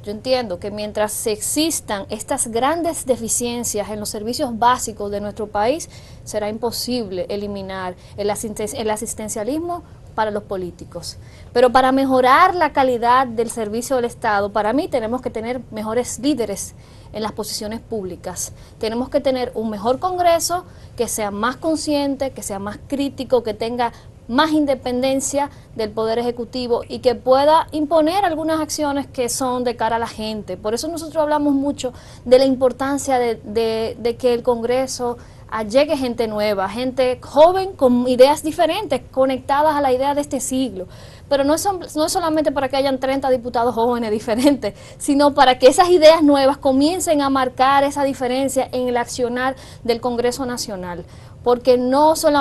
Yo entiendo que mientras existan estas grandes deficiencias en los servicios básicos de nuestro país, será imposible eliminar el asistencialismo para los políticos. Pero para mejorar la calidad del servicio del Estado, para mí tenemos que tener mejores líderes en las posiciones públicas. Tenemos que tener un mejor Congreso que sea más consciente, que sea más crítico, que tenga más independencia del Poder Ejecutivo y que pueda imponer algunas acciones que son de cara a la gente. Por eso nosotros hablamos mucho de la importancia de que el Congreso llegue gente nueva, gente joven con ideas diferentes, conectadas a la idea de este siglo. Pero no es solamente para que hayan 30 diputados jóvenes diferentes, sino para que esas ideas nuevas comiencen a marcar esa diferencia en el accionar del Congreso Nacional. Porque nosotros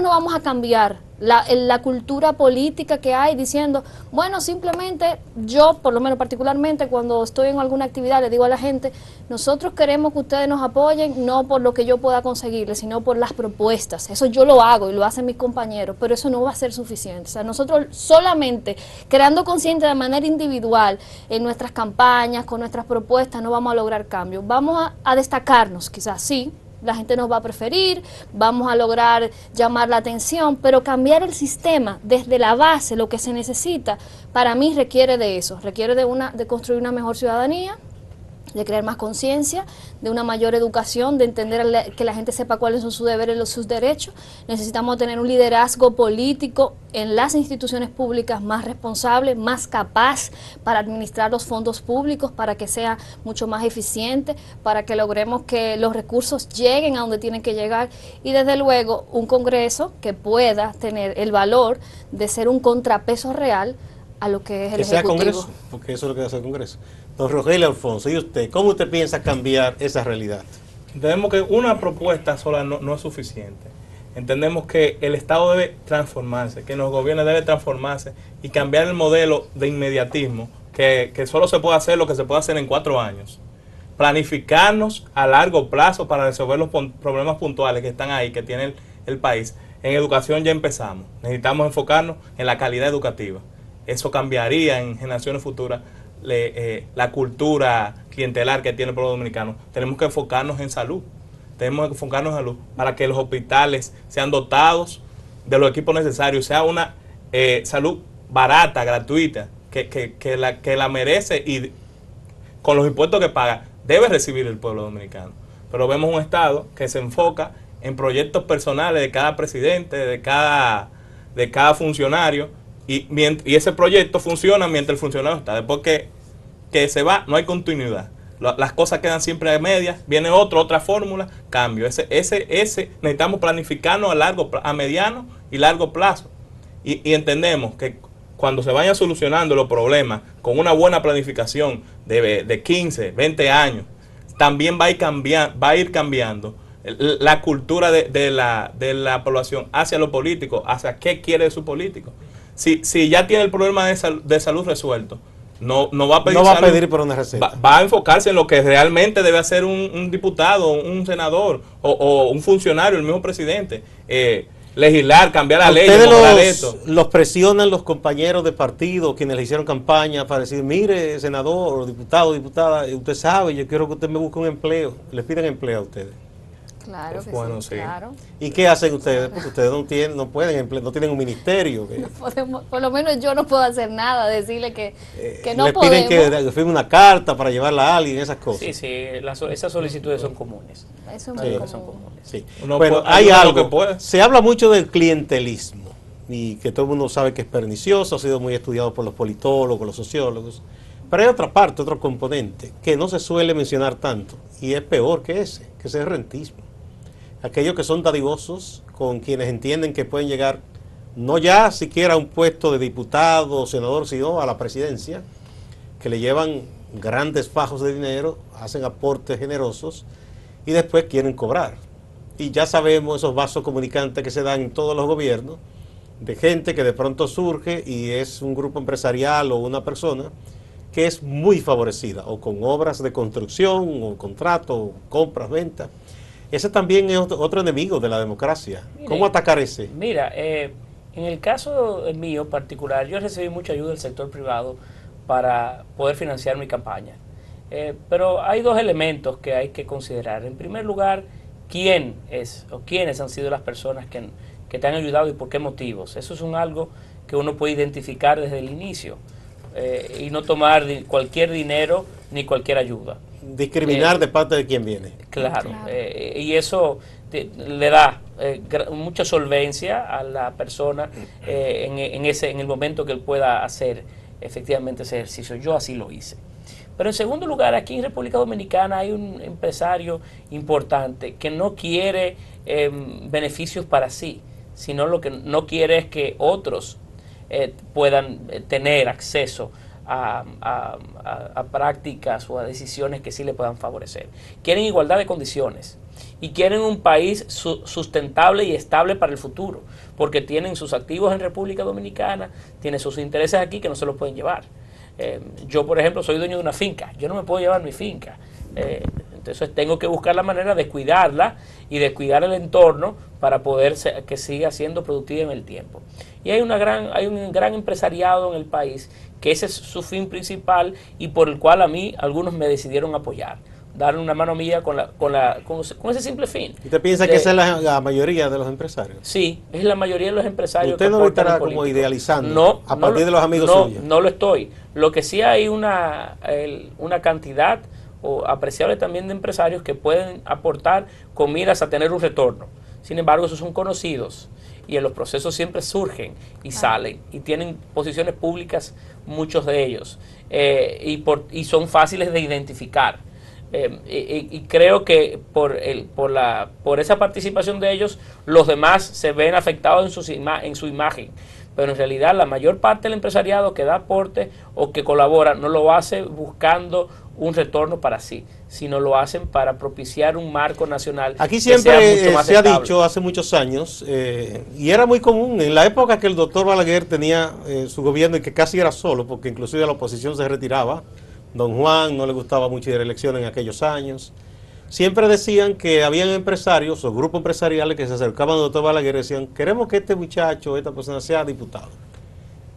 no vamos a cambiar la cultura política que hay diciendo, bueno, simplemente yo, por lo menos particularmente, cuando estoy en alguna actividad, le digo a la gente, nosotros queremos que ustedes nos apoyen, no por lo que yo pueda conseguirles, sino por las propuestas. Eso yo lo hago y lo hacen mis compañeros, pero eso no va a ser suficiente. O sea, nosotros solamente creando conciencia de manera individual en nuestras campañas, con nuestras propuestas, no vamos a lograr cambios. Vamos a destacarnos, quizás sí, la gente nos va a preferir, vamos a lograr llamar la atención, pero cambiar el sistema desde la base, lo que se necesita, para mí requiere de eso, requiere de construir una mejor ciudadanía, de crear más conciencia, de una mayor educación, de entender que la gente sepa cuáles son sus deberes y sus derechos. Necesitamos tener un liderazgo político en las instituciones públicas más responsable, más capaz para administrar los fondos públicos, para que sea mucho más eficiente, para que logremos que los recursos lleguen a donde tienen que llegar, y desde luego un Congreso que pueda tener el valor de ser un contrapeso real a lo que es el Ejecutivo. Congreso, porque eso es lo que hace el Congreso. Don Rogelio Alfonso, ¿y usted cómo usted piensa cambiar esa realidad? Entendemos que una propuesta sola no es suficiente. Entendemos que el Estado debe transformarse, que los gobiernos deben transformarse y cambiar el modelo de inmediatismo, que solo se puede hacer lo que se puede hacer en 4 años. Planificarnos a largo plazo para resolver los problemas puntuales que están ahí, que tiene el país. En educación ya empezamos. Necesitamos enfocarnos en la calidad educativa. Eso cambiaría en generaciones futuras la cultura clientelar que tiene el pueblo dominicano. Tenemos que enfocarnos en salud. Tenemos que enfocarnos en salud para que los hospitales sean dotados de los equipos necesarios, sea una salud barata, gratuita, que la merece y con los impuestos que paga debe recibir el pueblo dominicano. Pero vemos un Estado que se enfoca en proyectos personales de cada presidente, de cada funcionario, y ese proyecto funciona mientras el funcionario está. Después que se va, no hay continuidad. Las cosas quedan siempre a medias, viene otra fórmula, cambio. Necesitamos planificarnos a mediano y largo plazo. Y entendemos que cuando se vayan solucionando los problemas con una buena planificación de 15, 20 años, también va a ir cambiando la cultura de la población hacia los políticos, hacia qué quiere de su político. Si ya tiene el problema de salud resuelto, no va a pedir por una receta. Va a enfocarse en lo que realmente debe hacer un diputado, un senador o un funcionario, el mismo presidente. Legislar, cambiar la ley. ¿Los presionan los compañeros de partido, quienes le hicieron campaña, para decir, mire, senador, diputado, diputada, usted sabe, yo quiero que usted me busque un empleo? ¿Les piden empleo a ustedes? Claro que bueno, sí, claro. ¿Y qué hacen ustedes? Porque ustedes no tienen un ministerio. No podemos, por lo menos yo no puedo hacer nada, decirle que no podemos. Les piden que firme una carta para llevarla a alguien, esas cosas. Sí, esas solicitudes son comunes. Eso es muy son comunes. Sí. Bueno, hay algo que se habla mucho del clientelismo y que todo el mundo sabe que es pernicioso, ha sido muy estudiado por los politólogos, los sociólogos, pero hay otra parte, otro componente que no se suele mencionar tanto y es peor que es el rentismo. Aquellos que son dadivosos con quienes entienden que pueden llegar no ya siquiera a un puesto de diputado o senador, sino a la presidencia, que le llevan grandes fajos de dinero, hacen aportes generosos y después quieren cobrar. Y ya sabemos esos vasos comunicantes que se dan en todos los gobiernos, de gente que de pronto surge y es un grupo empresarial o una persona que es muy favorecida, o con obras de construcción, o contratos, o compras, ventas. Ese también es otro enemigo de la democracia. ¿Cómo atacar ese? Mira, en el caso mío particular, yo recibí mucha ayuda del sector privado para poder financiar mi campaña. Pero hay 2 elementos que hay que considerar. En primer lugar, quién es o quiénes han sido las personas que te han ayudado y por qué motivos. Eso es algo que uno puede identificar desde el inicio y no tomar cualquier dinero ni cualquier ayuda. Discriminar de parte de quién viene. Claro. Y eso le da mucha solvencia a la persona en el momento que él pueda hacer efectivamente ese ejercicio. Yo así lo hice. Pero en segundo lugar, aquí en República Dominicana hay un empresario importante que no quiere beneficios para sí, sino lo que no quiere es que otros puedan tener acceso a prácticas o a decisiones que sí le puedan favorecer. Quieren igualdad de condiciones y quieren un país sustentable y estable para el futuro, porque tienen sus activos en República Dominicana, tienen sus intereses aquí que no se los pueden llevar. Yo, por ejemplo, soy dueño de una finca, yo no me puedo llevar mi finca. Entonces tengo que buscar la manera de cuidarla y de cuidar el entorno para poder que siga siendo productiva en el tiempo. Y hay un gran empresariado en el país que ese es su fin principal y por el cual a mí algunos me decidieron apoyar, darle una mano mía con ese simple fin. ¿Usted piensa que esa es la mayoría de los empresarios? Sí, es la mayoría de los empresarios. ¿Usted no lo estará como idealizando a partir de los amigos suyos? No lo estoy. Lo que sí hay una cantidad o apreciable también de empresarios que pueden aportar con miras a tener un retorno. Sin embargo, esos son conocidos y en los procesos siempre surgen y salen y tienen posiciones públicas muchos de ellos y son fáciles de identificar. Y creo que por esa participación de ellos, los demás se ven afectados en su imagen. Pero en realidad la mayor parte del empresariado que da aporte o que colabora no lo hace buscando un retorno para sí, sino lo hacen para propiciar un marco nacional. Aquí siempre se ha dicho hace muchos años, y era muy común, en la época que el doctor Balaguer tenía su gobierno y que casi era solo, porque inclusive la oposición se retiraba, don Juan no le gustaba mucho ir a elecciones en aquellos años, siempre decían que habían empresarios o grupos empresariales que se acercaban al doctor Balaguer y decían, queremos que este muchacho, esta persona sea diputado.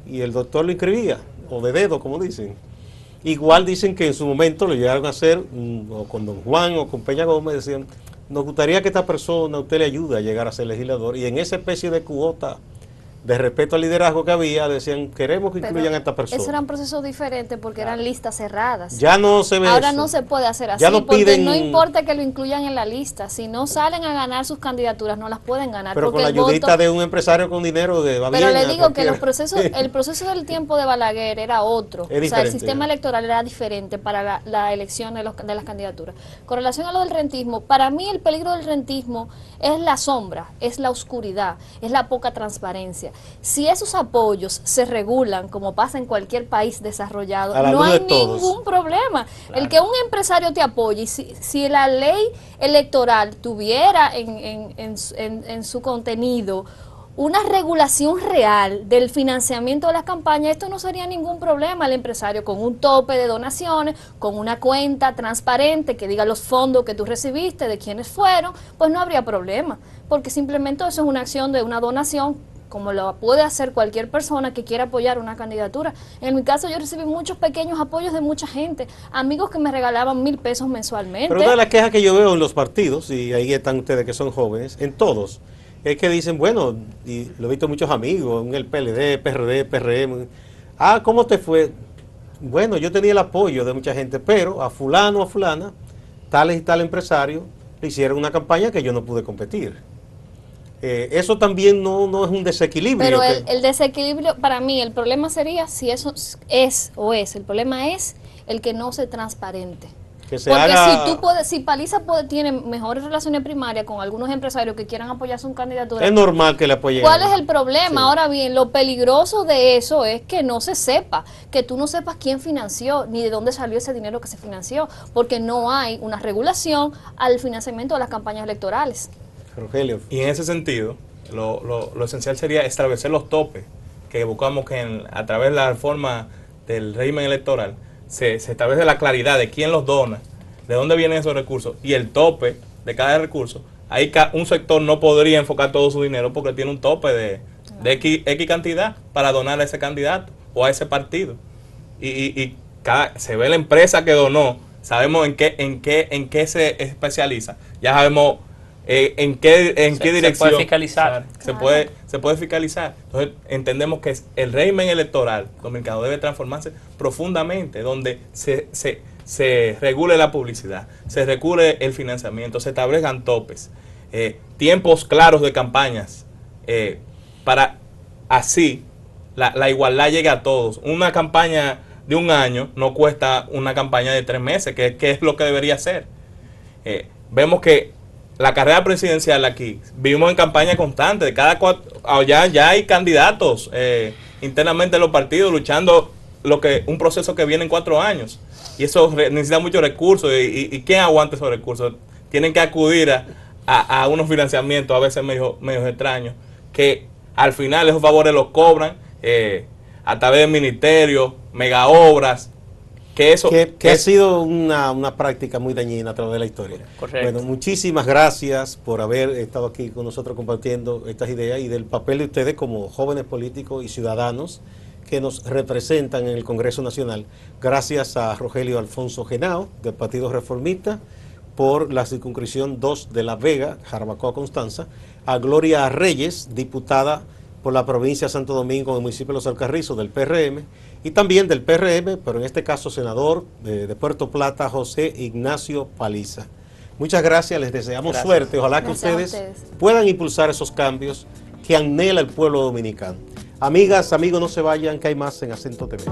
Y el doctor lo inscribía, o de dedo, como dicen. Igual dicen que en su momento lo llegaron a hacer, o con don Juan o con Peña Gómez, decían, nos gustaría que esta persona, usted le ayude a llegar a ser legislador. Y en esa especie de cuota de respeto al liderazgo que había, decían, queremos que incluyan a esta persona. Eso eran procesos diferentes porque eran listas cerradas. Ya no se ve Ahora eso. no se puede hacer así, ya no porque piden... no importa que lo incluyan en la lista, si no salen a ganar sus candidaturas, no las pueden ganar. Pero porque con la ayudita de un empresario con dinero de va Pero bien, le digo que el proceso del tiempo de Balaguer era otro. O sea, el sistema electoral era diferente para la elección de las candidaturas. Con relación a lo del rentismo, para mí el peligro del rentismo es la sombra, es la oscuridad, es la poca transparencia. Si esos apoyos se regulan, como pasa en cualquier país desarrollado, no hay ningún problema. Claro. El que un empresario te apoye, y si la ley electoral tuviera en su contenido una regulación real del financiamiento de las campañas, esto no sería ningún problema. El empresario con un tope de donaciones, con una cuenta transparente que diga los fondos que tú recibiste, de quiénes fueron, pues no habría problema, porque simplemente eso es una acción de una donación, como lo puede hacer cualquier persona que quiera apoyar una candidatura. En mi caso yo recibí muchos pequeños apoyos de mucha gente, amigos que me regalaban 1,000 pesos mensualmente. Pero una de las quejas que yo veo en los partidos, y ahí están ustedes que son jóvenes, en todos, es que dicen, bueno, y lo he visto muchos amigos, en el PLD, PRD, PRM, ¿cómo te fue? Bueno, yo tenía el apoyo de mucha gente, pero a fulano, a fulana, tales y tal empresario, le hicieron una campaña que yo no pude competir. Eso también no es un desequilibrio. Pero el desequilibrio, para mí, el problema sería si eso el problema es el que no se transparente. Que se haga... si Paliza tiene mejores relaciones primarias con algunos empresarios que quieran apoyar su candidatura, es normal que le apoyen. ¿Cuál es el problema? Sí. Ahora bien, lo peligroso de eso es que no se sepa, que tú no sepas quién financió, ni de dónde salió ese dinero que se financió, porque no hay una regulación al financiamiento de las campañas electorales. Rogelio. Y en ese sentido, lo esencial sería establecer los topes que buscamos que a través de la reforma del régimen electoral se establece la claridad de quién los dona, de dónde vienen esos recursos y el tope de cada recurso. Ahí un sector no podría enfocar todo su dinero porque tiene un tope de X cantidad para donar a ese candidato o a ese partido. Y se ve la empresa que donó, sabemos en qué se especializa, ya sabemos en qué dirección se puede fiscalizar. Se puede fiscalizar. Entonces entendemos que el régimen electoral dominicano debe transformarse profundamente, donde se regule la publicidad, se regule el financiamiento, se establezcan topes, tiempos claros de campañas, para así la igualdad llegue a todos. Una campaña de 1 año no cuesta una campaña de 3 meses, que es lo que debería ser. Vemos que la carrera presidencial aquí, vivimos en campaña constante, de cada 4, ya hay candidatos internamente en los partidos luchando un proceso que viene en 4 años. Y eso necesita muchos recursos. ¿Y quién aguanta esos recursos? Tienen que acudir a unos financiamientos a veces medio extraños, que al final esos favores los cobran a través del ministerio, mega obras. Que ha sido una práctica muy dañina a través de la historia. Correcto. Bueno, muchísimas gracias por haber estado aquí con nosotros compartiendo estas ideas y del papel de ustedes como jóvenes políticos y ciudadanos que nos representan en el Congreso Nacional. Gracias a Rogelio Alfonso Genao, del Partido Reformista, por la circunscripción 2 de La Vega, Jarabacoa, Constanza, a Gloria Reyes, diputada por la provincia de Santo Domingo, en el municipio de Los Alcarrizos, del PRM, y también del PRM, pero en este caso senador de Puerto Plata, José Ignacio Paliza. Muchas gracias, les deseamos suerte, ojalá que ustedes puedan impulsar esos cambios que anhela el pueblo dominicano. Amigas, amigos, no se vayan, que hay más en Acento TV.